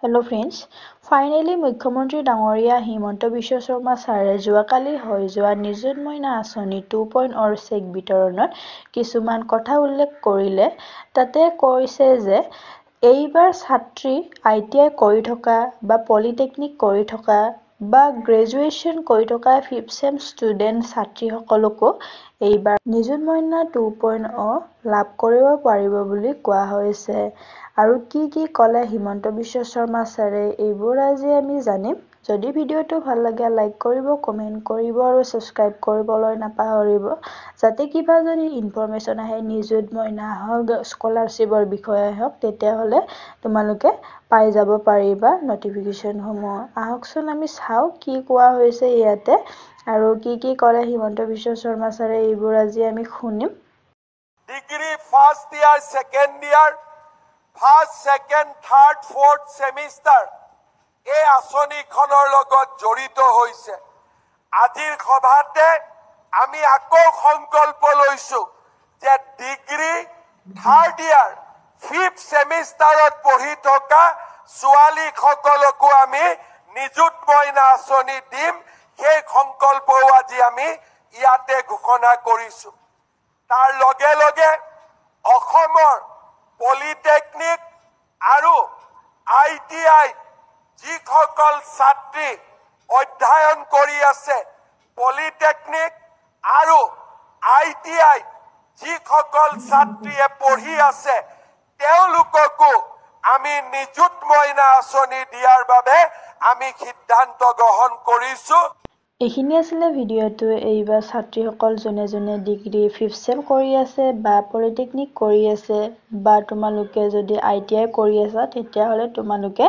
Hello friends, finally মুখ্যমন্ত্ৰী ডাঙৰীয়া হিমন্ত বিশ্ব শৰ্মা ছাৰে যোৱাকালি হৈ যোৱা নিযুত মইনা আঁচনি 2.0 চেক বিতৰণত কিছুমান কথা উল্লেখ কৰিলে। তাতে কৈছে যে এইবাৰ ছাত্ৰী ITI কৰি থকা বা পলিটেকনিক কৰি থকা বা গ্ৰেজুৱেশ্যন কৰি থকা 5th চেম ষ্টুডেণ্ট ছাত্ৰীসকলকো এইবাৰ নিযুত মইনা 2.0 লাভ কৰিব পাৰিব বুলি কোৱা হৈছে। আৰু কি ক'লে হিমন্ত বিশ্ব শৰ্মা ছাৰে এইবোৰ আজি আমি জানিম। যদি ভিডিঅ'টো ভাল লাগে লাইক কৰিব, কমেণ্ট কৰিব আৰু ছাবস্ক্ৰাইব কৰিবলৈ নাপাহৰিব। যাতে কিবা যদি ইনফৰমেশ্যন আহে নিযুত মইনা হওক, স্কলাৰশ্বিপৰ বিষয়ে হওক, তেতিয়াহ'লে তোমালোকে পাই যাব পাৰিবা নটিফিকেশ্যনসমূহ। আহকচোন আমি চাওঁ কি কোৱা হৈছে ইয়াতে আৰু কি ক'লে হিমন্ত বিশ্ব শৰ্মা ছাৰে এইবোৰ আজি আমি শুনিম। Degree first year, second year, first, second, third, fourth semester এই আঁচনিখনৰ লগত জড়িত হৈছে। আজিৰ সভাতে আমি আকৌ সংকল্প লৈছো যে ডিগ্ৰী থাৰ্ড ইয়াৰ, 5th ছেমিষ্টাৰত পঢ়ি থকা ছোৱালীসকলকো আমি নিযুত মইনা আঁচনি দিম। সেই সংকল্পও আজি আমি ইয়াতে ঘোষণা কৰিছো। তাৰ লগে লগে অসমৰ পলিটেকনিক আৰু ITI যিসকল ছাত্ৰী অধ্যয়ন কৰি আছে, পলিটেকনিক আৰু ITI যিসকল ছাত্ৰীয়ে পঢ়ি আছে, তেওঁলোককো আমি নিযুত মইনা আঁচনি দিয়াৰ বাবে আমি সিদ্ধান্ত গ্ৰহণ কৰিছো। এইখিনি আছিলে ভিডিঅ'টো। এইবাৰ ছাত্ৰীসকল যোনে ডিগ্ৰী 5th চেম কৰি আছে বা পলিটেকনিক কৰি আছে বা তোমালোকে যদি ITI কৰি আছা, তেতিয়াহ'লে তোমালোকে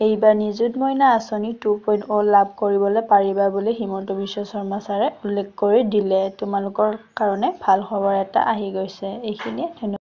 এইবাৰ নিযুত মইনা আঁচনি 2.0 লাভ কৰিবলৈ পাৰিবা বুলি হিমন্ত বিশ্ব শৰ্মা ছাৰে উল্লেখ কৰি দিলে। তোমালোকৰ কাৰণে ভাল খবৰ এটা আহি গৈছে। এইখিনিয়ে। ধন্যবাদ।